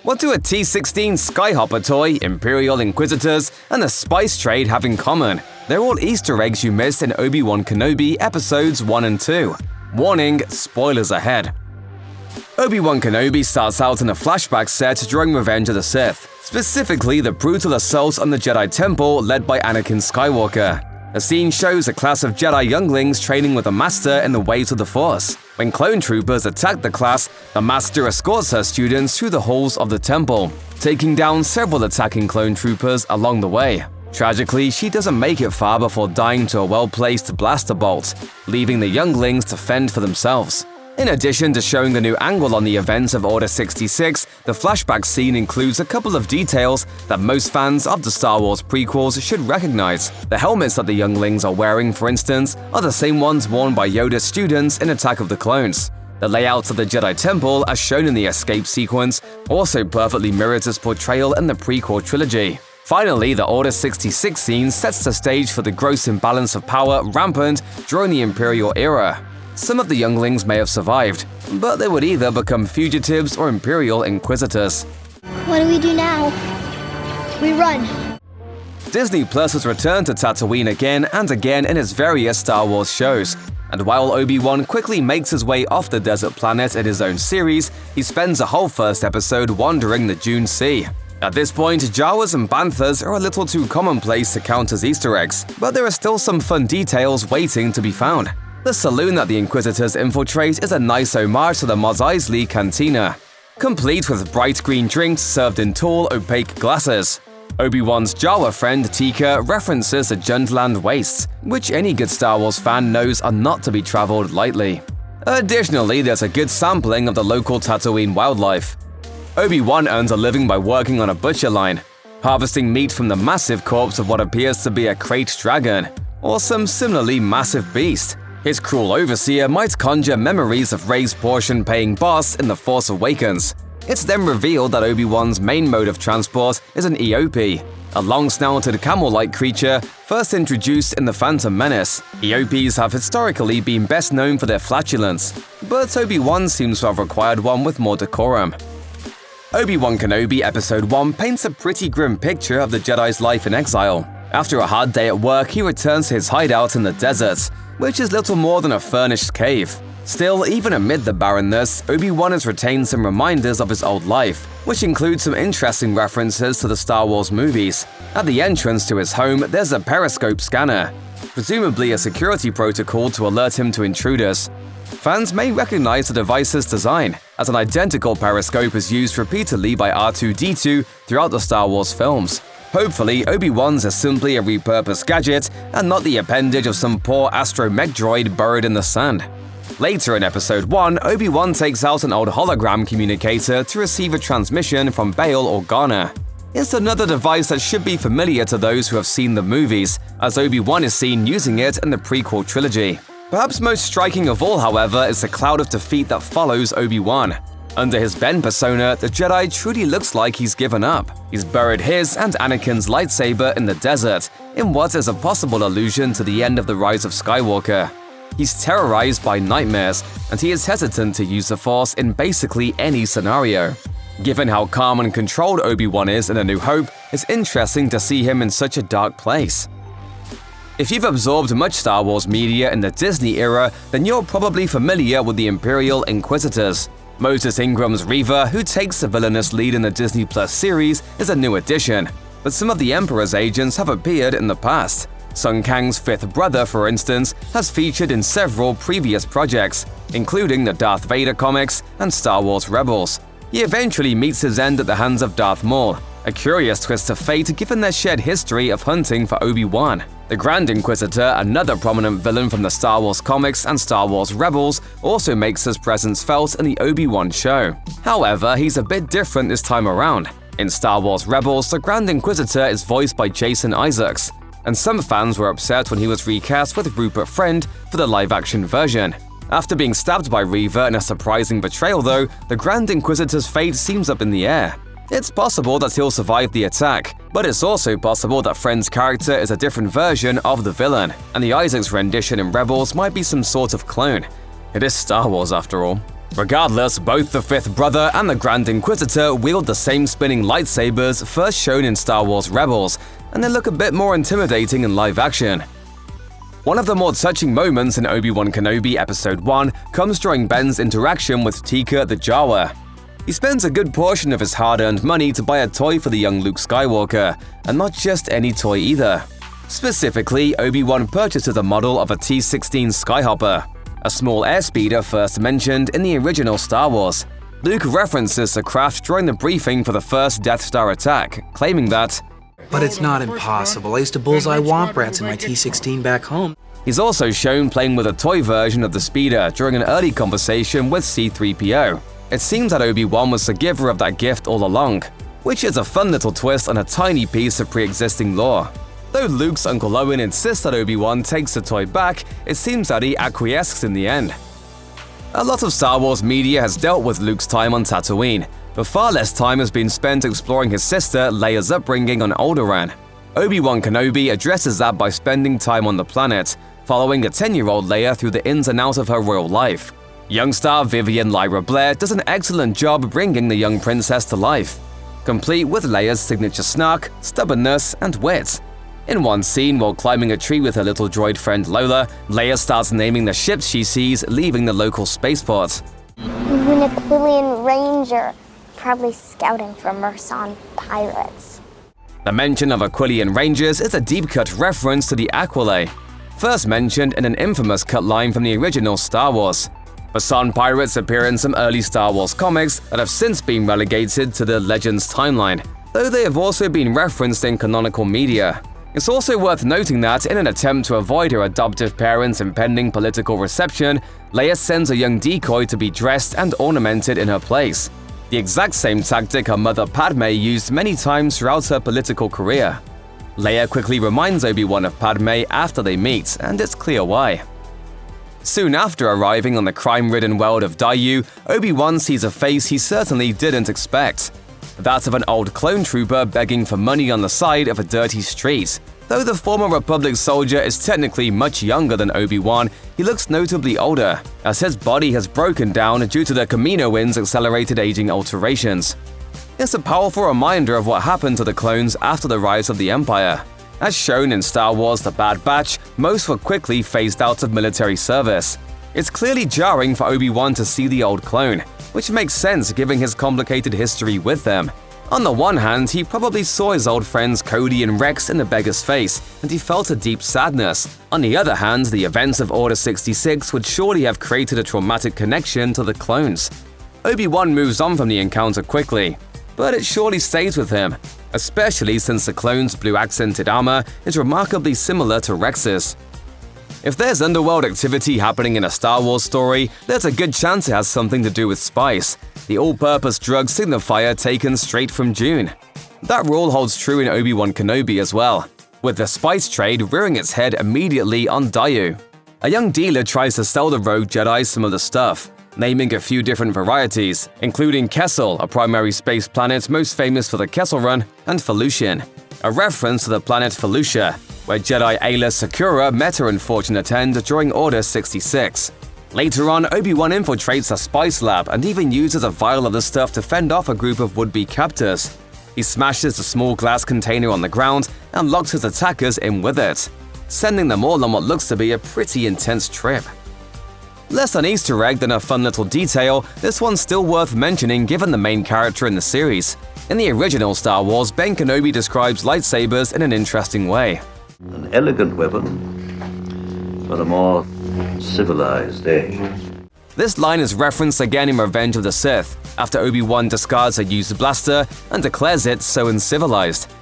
What do a T-16 Skyhopper toy, Imperial Inquisitors, and the spice trade have in common? They're all Easter eggs you missed in Obi-Wan Kenobi Episodes 1 and 2. Warning, spoilers ahead. Obi-Wan Kenobi starts out in a flashback set during Revenge of the Sith, specifically the brutal assault on the Jedi Temple led by Anakin Skywalker. The scene shows a class of Jedi younglings training with a master in the ways of the Force. When clone troopers attack the class, the master escorts her students through the halls of the temple, taking down several attacking clone troopers along the way. Tragically, she doesn't make it far before dying to a well-placed blaster bolt, leaving the younglings to fend for themselves. In addition to showing a new angle on the events of Order 66, the flashback scene includes a couple of details that most fans of the Star Wars prequels should recognize. The helmets that the younglings are wearing, for instance, are the same ones worn by Yoda's students in Attack of the Clones. The layout of the Jedi Temple, as shown in the escape sequence, also perfectly mirrors its portrayal in the prequel trilogy. Finally, the Order 66 scene sets the stage for the gross imbalance of power rampant during the Imperial era. Some of the younglings may have survived, but they would either become fugitives or Imperial Inquisitors. What do we do now? We run. Disney Plus has returned to Tatooine again and again in its various Star Wars shows. And while Obi-Wan quickly makes his way off the desert planet in his own series, he spends a whole first episode wandering the Dune Sea. At this point, Jawas and Banthas are a little too commonplace to count as Easter eggs, but there are still some fun details waiting to be found. The saloon that the Inquisitors infiltrate is a nice homage to the Mos Eisley Cantina, complete with bright green drinks served in tall, opaque glasses. Obi-Wan's Jawa friend Tika references the Jundland wastes, which any good Star Wars fan knows are not to be traveled lightly. Additionally, there's a good sampling of the local Tatooine wildlife. Obi-Wan earns a living by working on a butcher line, harvesting meat from the massive corpse of what appears to be a krayt dragon, or some similarly massive beast. His cruel overseer might conjure memories of Rey's portion-paying boss in The Force Awakens. It's then revealed that Obi-Wan's main mode of transport is an EOP, a long-snouted camel-like creature first introduced in The Phantom Menace. EOPs have historically been best known for their flatulence, but Obi-Wan seems to have acquired one with more decorum. Obi-Wan Kenobi Episode 1 paints a pretty grim picture of the Jedi's life in exile. After a hard day at work, he returns to his hideout in the desert, which is little more than a furnished cave. Still, even amid the barrenness, Obi-Wan has retained some reminders of his old life, which include some interesting references to the Star Wars movies. At the entrance to his home, there's a periscope scanner, presumably a security protocol to alert him to intruders. Fans may recognize the device's design, as an identical periscope is used repeatedly by R2-D2 throughout the Star Wars films. Hopefully, Obi-Wan's is simply a repurposed gadget and not the appendage of some poor astromech droid buried in the sand. Later in Episode 1, Obi-Wan takes out an old hologram communicator to receive a transmission from Bail Organa. It's another device that should be familiar to those who have seen the movies, as Obi-Wan is seen using it in the prequel trilogy. Perhaps most striking of all, however, is the cloud of defeat that follows Obi-Wan. Under his Ben persona, the Jedi truly looks like he's given up. He's buried his and Anakin's lightsaber in the desert, in what is a possible allusion to the end of The Rise of Skywalker. He's terrorized by nightmares, and he is hesitant to use the Force in basically any scenario. Given how calm and controlled Obi-Wan is in A New Hope, it's interesting to see him in such a dark place. If you've absorbed much Star Wars media in the Disney era, then you're probably familiar with the Imperial Inquisitors. Moses Ingram's Reva, who takes the villainous lead in the Disney Plus series, is a new addition, but some of the Emperor's agents have appeared in the past. Sun Kang's fifth brother, for instance, has featured in several previous projects, including the Darth Vader comics and Star Wars Rebels. He eventually meets his end at the hands of Darth Maul, a curious twist of fate given their shared history of hunting for Obi-Wan. The Grand Inquisitor, another prominent villain from the Star Wars comics and Star Wars Rebels, also makes his presence felt in the Obi-Wan show. However, he's a bit different this time around. In Star Wars Rebels, the Grand Inquisitor is voiced by Jason Isaacs, and some fans were upset when he was recast with Rupert Friend for the live-action version. After being stabbed by Reva in a surprising betrayal, though, the Grand Inquisitor's fate seems up in the air. It's possible that he'll survive the attack, but it's also possible that Friend's character is a different version of the villain, and the Isaacs rendition in Rebels might be some sort of clone. It is Star Wars after all. Regardless, both the fifth brother and the Grand Inquisitor wield the same spinning lightsabers first shown in Star Wars Rebels, and they look a bit more intimidating in live action. One of the more touching moments in Obi-Wan Kenobi Episode 1 comes during Ben's interaction with Tika the Jawa. He spends a good portion of his hard-earned money to buy a toy for the young Luke Skywalker, and not just any toy either. Specifically, Obi-Wan purchases a model of a T-16 Skyhopper, a small airspeeder first mentioned in the original Star Wars. Luke references the craft during the briefing for the first Death Star attack, claiming that, "But it's not impossible. I used to bullseye womp rats in my T-16 back home." He's also shown playing with a toy version of the speeder during an early conversation with C-3PO. It seems that Obi-Wan was the giver of that gift all along, which is a fun little twist on a tiny piece of pre-existing lore. Though Luke's Uncle Owen insists that Obi-Wan takes the toy back, it seems that he acquiesces in the end. A lot of Star Wars media has dealt with Luke's time on Tatooine, but far less time has been spent exploring his sister Leia's upbringing on Alderaan. Obi-Wan Kenobi addresses that by spending time on the planet, following a 10-year-old Leia through the ins and outs of her royal life. Young star Vivian Lyra Blair does an excellent job bringing the young princess to life, complete with Leia's signature snark, stubbornness, and wit. In one scene, while climbing a tree with her little droid friend Lola, Leia starts naming the ships she sees leaving the local spaceport. Even a Quillian Ranger, probably scouting for Merson pirates. The mention of Aquilian Rangers is a deep-cut reference to the Aquila, first mentioned in an infamous cut line from the original Star Wars. Merson pirates appear in some early Star Wars comics that have since been relegated to the Legends timeline, though they have also been referenced in canonical media. It's also worth noting that, in an attempt to avoid her adoptive parents' impending political reception, Leia sends a young decoy to be dressed and ornamented in her place. The exact same tactic her mother Padme used many times throughout her political career. Leia quickly reminds Obi-Wan of Padme after they meet, and it's clear why. Soon after arriving on the crime-ridden world of Daiyu, Obi-Wan sees a face he certainly didn't expect. That of an old clone trooper begging for money on the side of a dirty street. Though the former Republic soldier is technically much younger than Obi-Wan, he looks notably older, as his body has broken down due to the Kamino Wind's accelerated aging alterations. It's a powerful reminder of what happened to the clones after the rise of the Empire. As shown in Star Wars The Bad Batch, most were quickly phased out of military service. It's clearly jarring for Obi-Wan to see the old clone, which makes sense given his complicated history with them. On the one hand, he probably saw his old friends Cody and Rex in the beggar's face, and he felt a deep sadness. On the other hand, the events of Order 66 would surely have created a traumatic connection to the clones. Obi-Wan moves on from the encounter quickly, but it surely stays with him, especially since the clone's blue-accented armor is remarkably similar to Rex's. If there's underworld activity happening in a Star Wars story, there's a good chance it has something to do with spice, the all-purpose drug signifier taken straight from Dune. That rule holds true in Obi-Wan Kenobi as well, with the spice trade rearing its head immediately on Daiyu. A young dealer tries to sell the rogue Jedi some of the stuff, naming a few different varieties, including Kessel, a primary space planet most famous for the Kessel Run, and Felucian, a reference to the planet Felucia, where Jedi Ayla Secura met her unfortunate end during Order 66. Later on, Obi-Wan infiltrates a spice lab and even uses a vial of the stuff to fend off a group of would-be captors. He smashes a small glass container on the ground and locks his attackers in with it, sending them all on what looks to be a pretty intense trip. Less an Easter egg than a fun little detail, this one's still worth mentioning given the main character in the series. In the original Star Wars, Ben Kenobi describes lightsabers in an interesting way. An elegant weapon for a more civilized age. This line is referenced again in Revenge of the Sith, after Obi-Wan discards a used blaster and declares it so uncivilized.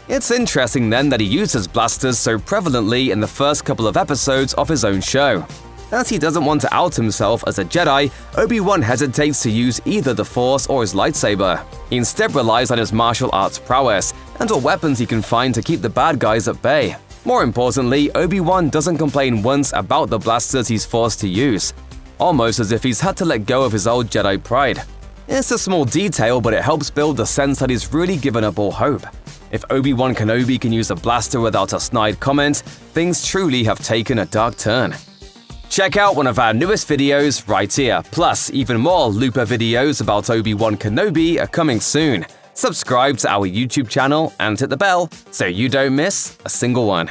It's interesting then that he uses blasters so prevalently in the first couple of episodes of his own show. As he doesn't want to out himself as a Jedi, Obi-Wan hesitates to use either the Force or his lightsaber. He instead relies on his martial arts prowess and what weapons he can find to keep the bad guys at bay. More importantly, Obi-Wan doesn't complain once about the blasters he's forced to use, almost as if he's had to let go of his old Jedi pride. It's a small detail, but it helps build the sense that he's really given up all hope. If Obi-Wan Kenobi can use a blaster without a snide comment, things truly have taken a dark turn. Check out one of our newest videos right here. Plus, even more Looper videos about Obi-Wan Kenobi are coming soon. Subscribe to our YouTube channel and hit the bell so you don't miss a single one.